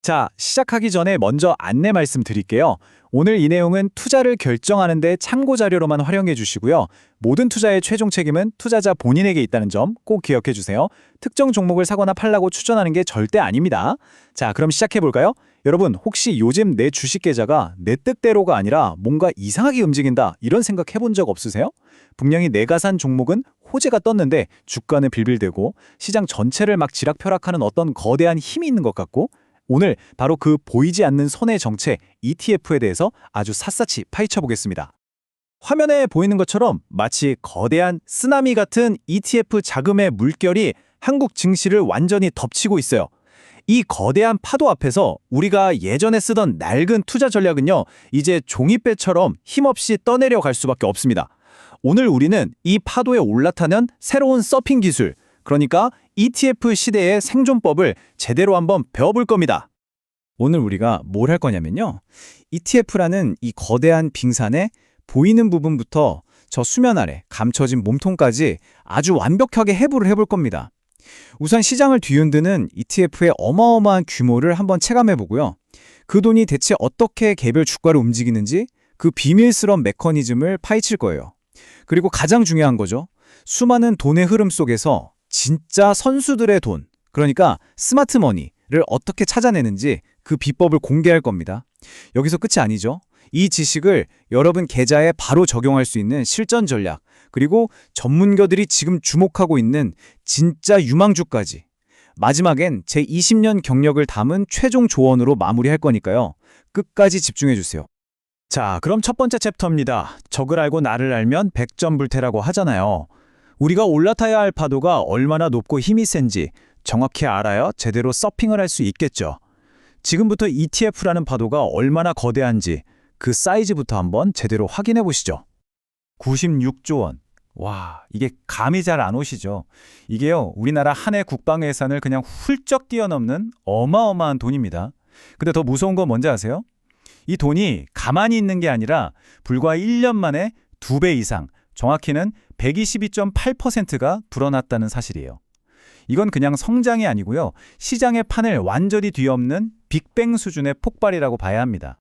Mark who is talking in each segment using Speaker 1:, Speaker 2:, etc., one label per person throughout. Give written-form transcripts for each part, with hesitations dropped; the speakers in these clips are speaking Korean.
Speaker 1: 자, 시작하기 전에 먼저 안내 말씀드릴게요. 오늘 이 내용은 투자를 결정하는 데 참고 자료로만 활용해 주시고요. 모든 투자의 최종 책임은 투자자 본인에게 있다는 점 꼭 기억해 주세요. 특정 종목을 사거나 팔라고 추천하는 게 절대 아닙니다. 자, 그럼 시작해 볼까요? 여러분, 혹시 요즘 내 주식 계좌가 내 뜻대로가 아니라 뭔가 이상하게 움직인다 이런 생각 해본 적 없으세요? 분명히 내가 산 종목은 호재가 떴는데 주가는 빌빌대고 시장 전체를 막 지락펴락하는 어떤 거대한 힘이 있는 것 같고 오늘 바로 그 보이지 않는 손의 정체 ETF에 대해서 아주 샅샅이 파헤쳐 보겠습니다. 화면에 보이는 것처럼 마치 거대한 쓰나미 같은 ETF 자금의 물결이 한국 증시를 완전히 덮치고 있어요. 이 거대한 파도 앞에서 우리가 예전에 쓰던 낡은 투자 전략은요, 이제 종이배처럼 힘없이 떠내려갈 수밖에 없습니다. 오늘 우리는 이 파도에 올라타는 새로운 서핑 기술, 그러니까 ETF 시대의 생존법을 제대로 한번 배워볼 겁니다. 오늘 우리가 뭘 할 거냐면요. ETF라는 이 거대한 빙산에 보이는 부분부터 저 수면 아래 감춰진 몸통까지 아주 완벽하게 해부를 해볼 겁니다. 우선 시장을 뒤흔드는 ETF의 어마어마한 규모를 한번 체감해보고요. 그 돈이 대체 어떻게 개별 주가를 움직이는지 그 비밀스러운 메커니즘을 파헤칠 거예요. 그리고 가장 중요한 거죠. 수많은 돈의 흐름 속에서 진짜 선수들의 돈, 그러니까 스마트머니를 어떻게 찾아내는지 그 비법을 공개할 겁니다. 여기서 끝이 아니죠. 이 지식을 여러분 계좌에 바로 적용할 수 있는 실전 전략, 그리고 전문가들이 지금 주목하고 있는 진짜 유망주까지. 마지막엔 제 20년 경력을 담은 최종 조언으로 마무리할 거니까요. 끝까지 집중해 주세요. 자, 그럼 첫 번째 챕터입니다. 적을 알고 나를 알면 백전불태라고 하잖아요. 우리가 올라타야 할 파도가 얼마나 높고 힘이 센지 정확히 알아야 제대로 서핑을 할 수 있겠죠. 지금부터 ETF라는 파도가 얼마나 거대한지 그 사이즈부터 한번 제대로 확인해 보시죠. 96조 원. 와, 이게 감이 잘 안 오시죠? 이게요, 우리나라 한 해 국방 예산을 그냥 훌쩍 뛰어넘는 어마어마한 돈입니다. 근데 더 무서운 건 뭔지 아세요? 이 돈이 가만히 있는 게 아니라 불과 1년 만에 2배 이상, 정확히는 122.8%가 불어났다는 사실이에요. 이건 그냥 성장이 아니고요. 시장의 판을 완전히 뒤엎는 빅뱅 수준의 폭발이라고 봐야 합니다.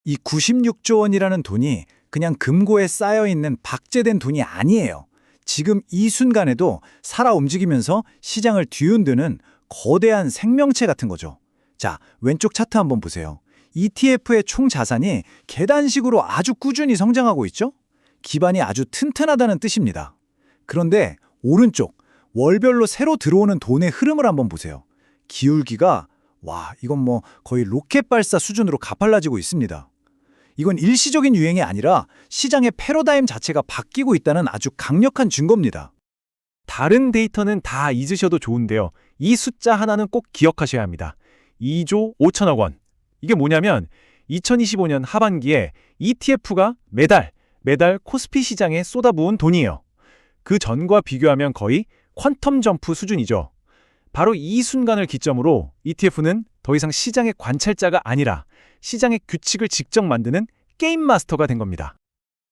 Speaker 1: 이 96조 원이라는 돈이 그냥 금고에 쌓여있는 박제된 돈이 아니에요. 지금 이 순간에도 살아 움직이면서 시장을 뒤흔드는 거대한 생명체 같은 거죠. 자, 왼쪽 차트 한번 보세요. ETF의 총 자산이 계단식으로 아주 꾸준히 성장하고 있죠? 기반이 아주 튼튼하다는 뜻입니다. 그런데 오른쪽, 월별로 새로 들어오는 돈의 흐름을 한번 보세요. 기울기가 이건 뭐 거의 로켓 발사 수준으로 가팔라지고 있습니다. 이건 일시적인 유행이 아니라 시장의 패러다임 자체가 바뀌고 있다는 아주 강력한 증거입니다.
Speaker 2: 다른 데이터는 다 잊으셔도 좋은데요. 이 숫자 하나는 꼭 기억하셔야 합니다. 2조 5천억 원. 이게 뭐냐면 2025년 하반기에 ETF가 매달 코스피 시장에 쏟아부은 돈이에요. 그 전과 비교하면 거의 퀀텀 점프 수준이죠. 바로 이 순간을 기점으로 ETF는 더 이상 시장의 관찰자가 아니라 시장의 규칙을 직접 만드는 게임 마스터가 된 겁니다.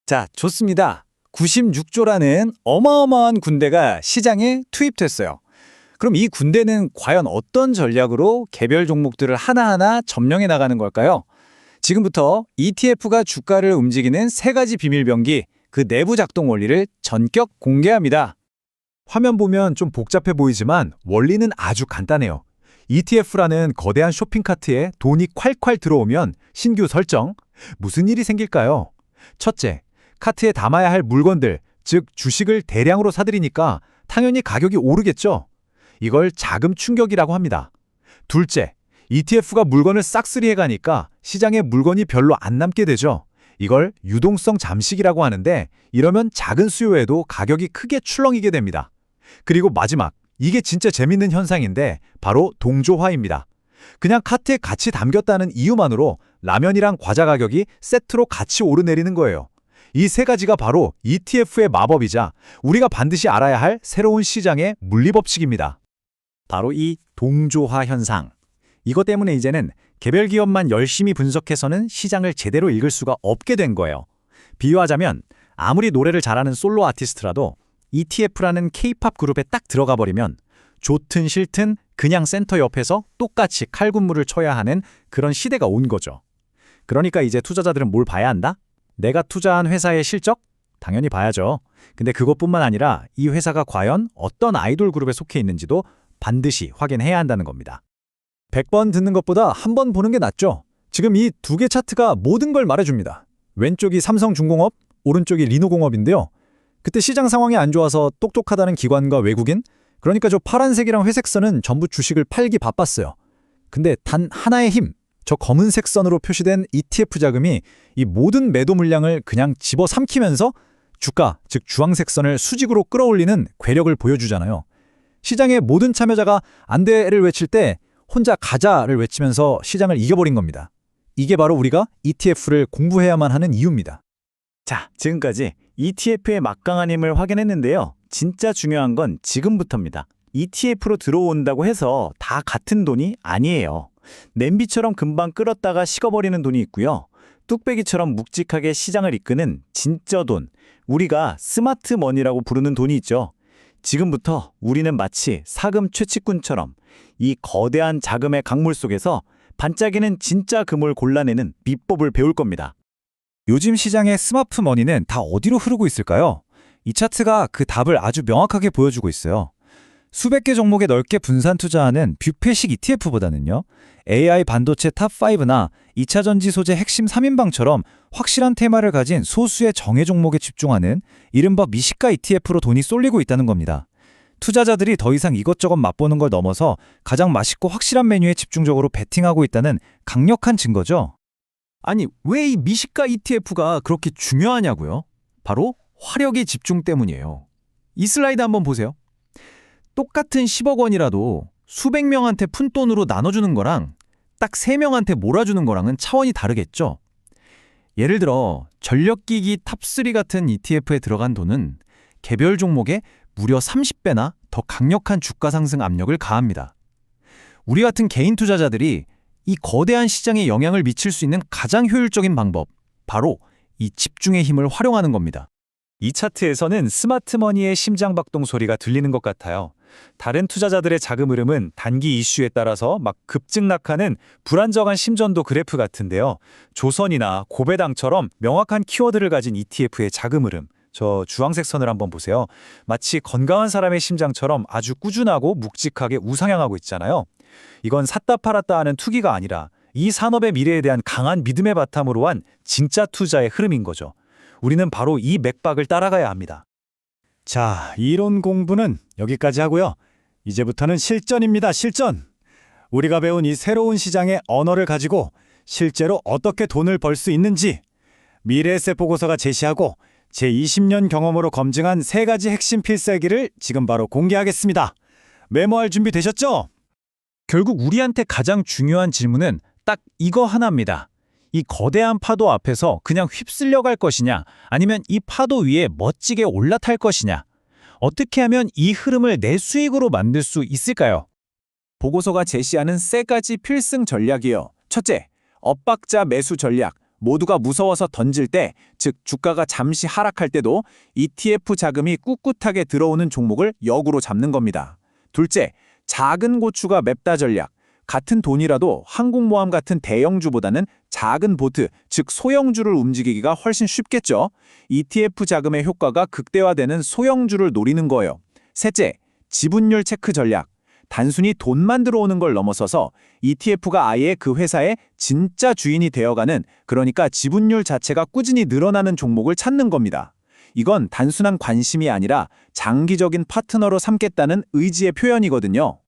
Speaker 1: 자, 좋습니다. 96조라는 어마어마한 군대가 시장에 투입됐어요. 그럼 이 군대는 과연 어떤 전략으로 개별 종목들을 하나하나 점령해 나가는 걸까요? 지금부터 ETF가 주가를 움직이는 3가지 비밀병기, 그 내부 작동 원리를 전격 공개합니다.
Speaker 2: 화면 보면 좀 복잡해 보이지만 원리는 아주 간단해요. ETF라는 거대한 쇼핑카트에 돈이 콸콸 들어오면 신규 설정. 무슨 일이 생길까요? 첫째, 카트에 담아야 할 물건들, 즉 주식을 대량으로 사들이니까 당연히 가격이 오르겠죠. 이걸 자금 충격이라고 합니다. 둘째, ETF가 물건을 싹쓸이해 가니까 시장에 물건이 별로 안 남게 되죠. 이걸 유동성 잠식이라고 하는데 이러면 작은 수요에도 가격이 크게 출렁이게 됩니다. 그리고 마지막, 이게 진짜 재밌는 현상인데 바로 동조화입니다. 그냥 카트에 같이 담겼다는 이유만으로 라면이랑 과자 가격이 세트로 같이 오르내리는 거예요. 이 3가지가 바로 ETF의 마법이자 우리가 반드시 알아야 할 새로운 시장의 물리법칙입니다.
Speaker 1: 바로 이 동조화 현상. 이것 때문에 이제는 개별 기업만 열심히 분석해서는 시장을 제대로 읽을 수가 없게 된 거예요. 비유하자면 아무리 노래를 잘하는 솔로 아티스트라도 ETF라는 K-팝 그룹에 딱 들어가 버리면 좋든 싫든 그냥 센터 옆에서 똑같이 칼군무를 쳐야 하는 그런 시대가 온 거죠. 그러니까 이제 투자자들은 뭘 봐야 한다? 내가 투자한 회사의 실적? 당연히 봐야죠. 근데 그것뿐만 아니라 이 회사가 과연 어떤 아이돌 그룹에 속해 있는지도 반드시 확인해야 한다는 겁니다. 100번 듣는 것보다 한 번 보는 게 낫죠. 지금 이 두 개 차트가 모든 걸 말해줍니다. 왼쪽이 삼성중공업, 오른쪽이 리노공업인데요. 그때 시장 상황이 안 좋아서 똑똑하다는 기관과 외국인, 그러니까 저 파란색이랑 회색 선은 전부 주식을 팔기 바빴어요. 근데 단 하나의 힘, 저 검은색 선으로 표시된 ETF 자금이 이 모든 매도 물량을 그냥 집어삼키면서 주가, 즉 주황색 선을 수직으로 끌어올리는 괴력을 보여주잖아요. 시장의 모든 참여자가 안 돼를 외칠 때 혼자 가자를 외치면서 시장을 이겨버린 겁니다. 이게 바로 우리가 ETF를 공부해야만 하는 이유입니다. 자, 지금까지 ETF의 막강한 힘을 확인했는데요. 진짜 중요한 건 지금부터입니다. ETF로 들어온다고 해서 다 같은 돈이 아니에요. 냄비처럼 금방 끓었다가 식어버리는 돈이 있고요. 뚝배기처럼 묵직하게 시장을 이끄는 진짜 돈, 우리가 스마트 머니라고 부르는 돈이 있죠. 지금부터 우리는 마치 사금 최측근처럼 이 거대한 자금의 강물 속에서 반짝이는 진짜 금을 골라내는 비법을 배울 겁니다. 요즘 시장의 스마트 머니는 다 어디로 흐르고 있을까요? 이 차트가 그 답을 아주 명확하게 보여주고 있어요. 수백 개 종목에 넓게 분산 투자하는 뷔페식 ETF보다는요. AI 반도체 탑5나 2차 전지 소재 핵심 3인방처럼 확실한 테마를 가진 소수의 정예 종목에 집중하는 이른바 미시가 ETF로 돈이 쏠리고 있다는 겁니다. 투자자들이 더 이상 이것저것 맛보는 걸 넘어서 가장 맛있고 확실한 메뉴에 집중적으로 베팅하고 있다는 강력한 증거죠. 아니, 왜 이 미시가 ETF가 그렇게 중요하냐고요? 바로 화력의 집중 때문이에요. 이 슬라이드 한번 보세요. 똑같은 10억 원이라도 수백 명한테 푼돈으로 나눠주는 거랑 딱 3명한테 몰아주는 거랑은 차원이 다르겠죠. 예를 들어 전력기기 탑3 같은 ETF에 들어간 돈은 개별 종목에 무려 30배나 더 강력한 주가 상승 압력을 가합니다. 우리 같은 개인 투자자들이 이 거대한 시장에 영향을 미칠 수 있는 가장 효율적인 방법, 바로 이 집중의 힘을 활용하는 겁니다. 이 차트에서는 스마트머니의 심장박동 소리가 들리는 것 같아요. 다른 투자자들의 자금 흐름은 단기 이슈에 따라서 막 급증락하는 불안정한 심전도 그래프 같은데요. 조선이나 고배당처럼 명확한 키워드를 가진 ETF의 자금 흐름, 저 주황색 선을 한번 보세요. 마치 건강한 사람의 심장처럼 아주 꾸준하고 묵직하게 우상향하고 있잖아요. 이건 샀다 팔았다 하는 투기가 아니라 이 산업의 미래에 대한 강한 믿음의 바탕으로 한 진짜 투자의 흐름인 거죠. 우리는 바로 이 맥박을 따라가야 합니다. 자, 이론 공부는 여기까지 하고요. 이제부터는 실전입니다, 실전. 우리가 배운 이 새로운 시장의 언어를 가지고 실제로 어떻게 돈을 벌 수 있는지 미래에셋 보고서가 제시하고 제 20년 경험으로 검증한 3가지 핵심 필살기를 지금 바로 공개하겠습니다. 메모할 준비 되셨죠? 결국 우리한테 가장 중요한 질문은 딱 이거 하나입니다. 이 거대한 파도 앞에서 그냥 휩쓸려 갈 것이냐, 아니면 이 파도 위에 멋지게 올라탈 것이냐, 어떻게 하면 이 흐름을 내 수익으로 만들 수 있을까요? 보고서가 제시하는 3가지 필승 전략이요. 첫째, 엇박자 매수 전략. 모두가 무서워서 던질 때, 즉 주가가 잠시 하락할 때도 ETF 자금이 꿋꿋하게 들어오는 종목을 역으로 잡는 겁니다. 둘째, 작은 고추가 맵다 전략. 같은 돈이라도 항공모함 같은 대형주보다는 작은 보트, 즉 소형주를 움직이기가 훨씬 쉽겠죠. ETF 자금의 효과가 극대화되는 소형주를 노리는 거예요. 셋째, 지분율 체크 전략. 단순히 돈만 들어오는 걸 넘어서서 ETF가 아예 그 회사의 진짜 주인이 되어가는, 그러니까 지분율 자체가 꾸준히 늘어나는 종목을 찾는 겁니다. 이건 단순한 관심이 아니라 장기적인 파트너로 삼겠다는 의지의 표현이거든요.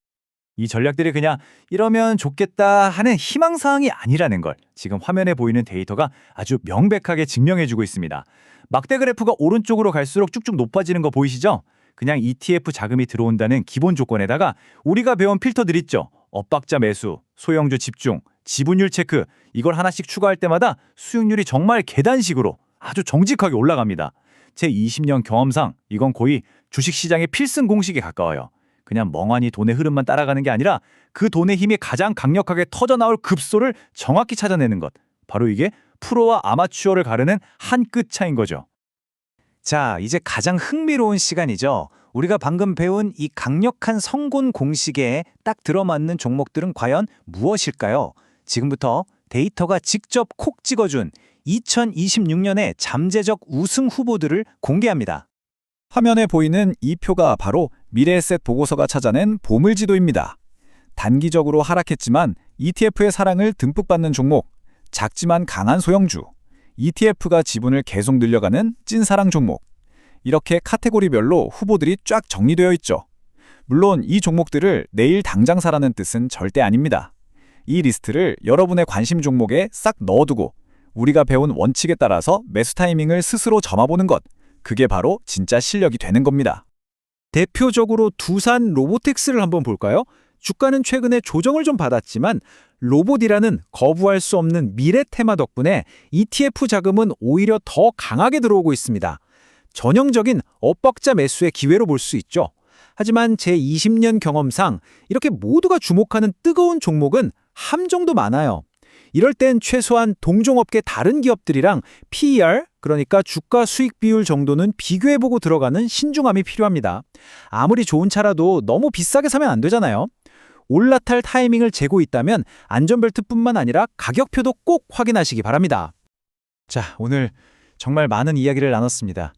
Speaker 1: 이 전략들이 그냥 이러면 좋겠다 하는 희망사항이 아니라는 걸 지금 화면에 보이는 데이터가 아주 명백하게 증명해주고 있습니다. 막대 그래프가 오른쪽으로 갈수록 쭉쭉 높아지는 거 보이시죠? 그냥 ETF 자금이 들어온다는 기본 조건에다가 우리가 배운 필터들 있죠. 엇박자 매수, 소형주 집중, 지분율 체크, 이걸 하나씩 추가할 때마다 수익률이 정말 계단식으로 아주 정직하게 올라갑니다. 제 20년 경험상 이건 거의 주식시장의 필승 공식에 가까워요. 그냥 멍하니 돈의 흐름만 따라가는 게 아니라 그 돈의 힘이 가장 강력하게 터져나올 급소를 정확히 찾아내는 것. 바로 이게 프로와 아마추어를 가르는 한 끗 차이인 거죠. 자, 이제 가장 흥미로운 시간이죠. 우리가 방금 배운 이 강력한 성곤 공식에 딱 들어맞는 종목들은 과연 무엇일까요? 지금부터 데이터가 직접 콕 찍어준 2026년의 잠재적 우승 후보들을 공개합니다.
Speaker 2: 화면에 보이는 이 표가 바로 미래에셋 보고서가 찾아낸 보물지도입니다. 단기적으로 하락했지만 ETF의 사랑을 듬뿍 받는 종목, 작지만 강한 소형주, ETF가 지분을 계속 늘려가는 찐사랑 종목. 이렇게 카테고리별로 후보들이 쫙 정리되어 있죠. 물론 이 종목들을 내일 당장 사라는 뜻은 절대 아닙니다. 이 리스트를 여러분의 관심 종목에 싹 넣어두고 우리가 배운 원칙에 따라서 매수 타이밍을 스스로 점아보는 것, 그게 바로 진짜 실력이 되는 겁니다.
Speaker 3: 대표적으로 두산 로보텍스를 한번 볼까요? 주가는 최근에 조정을 좀 받았지만 로봇이라는 거부할 수 없는 미래 테마 덕분에 ETF 자금은 오히려 더 강하게 들어오고 있습니다. 전형적인 엇박자 매수의 기회로 볼 수 있죠. 하지만 제 20년 경험상 이렇게 모두가 주목하는 뜨거운 종목은 함정도 많아요. 이럴 땐 최소한 동종업계 다른 기업들이랑 PER, 그러니까 주가 수익 비율 정도는 비교해보고 들어가는 신중함이 필요합니다. 아무리 좋은 차라도 너무 비싸게 사면 안 되잖아요. 올라탈 타이밍을 재고 있다면 안전벨트뿐만 아니라 가격표도 꼭 확인하시기 바랍니다.
Speaker 1: 자, 오늘 정말 많은 이야기를 나눴습니다.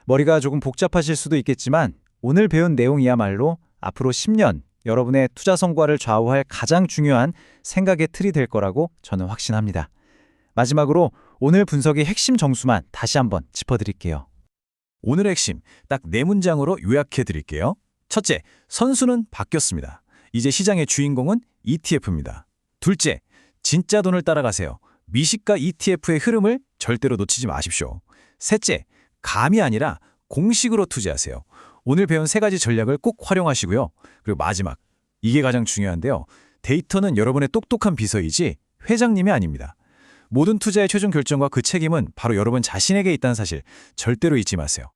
Speaker 1: 머리가 조금 복잡하실 수도 있겠지만 오늘 배운 내용이야말로 앞으로 10년 여러분의 투자 성과를 좌우할 가장 중요한 생각의 틀이 될 거라고 저는 확신합니다. 마지막으로 오늘 분석의 핵심 정수만 다시 한번 짚어드릴게요. 오늘의 핵심 딱 4문장으로 요약해 드릴게요. 첫째, 선수는 바뀌었습니다. 이제 시장의 주인공은 ETF입니다. 둘째, 진짜 돈을 따라가세요. 미시가 ETF의 흐름을 절대로 놓치지 마십시오. 셋째, 감이 아니라 공식으로 투자하세요. 오늘 배운 3가지 전략을 꼭 활용하시고요. 그리고 마지막, 이게 가장 중요한데요. 데이터는 여러분의 똑똑한 비서이지 회장님이 아닙니다. 모든 투자의 최종 결정과 그 책임은 바로 여러분 자신에게 있다는 사실 절대로 잊지 마세요.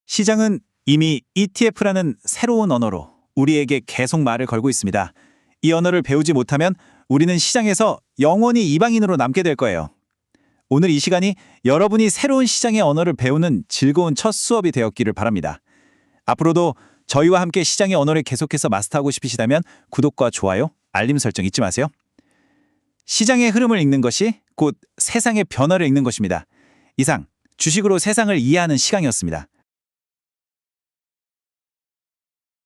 Speaker 1: 시장은 이미 ETF라는 새로운 언어로 우리에게 계속 말을 걸고 있습니다. 이 언어를 배우지 못하면 우리는 시장에서 영원히 이방인으로 남게 될 거예요. 오늘 이 시간이 여러분이 새로운 시장의 언어를 배우는 즐거운 첫 수업이 되었기를 바랍니다. 앞으로도 저희와 함께 시장의 언어를 계속해서 마스터하고 싶으시다면 구독과 좋아요, 알림 설정 잊지 마세요. 시장의 흐름을 읽는 것이 곧 세상의 변화를 읽는 것입니다. 이상 주식으로 세상을 이해하는 시간이었습니다.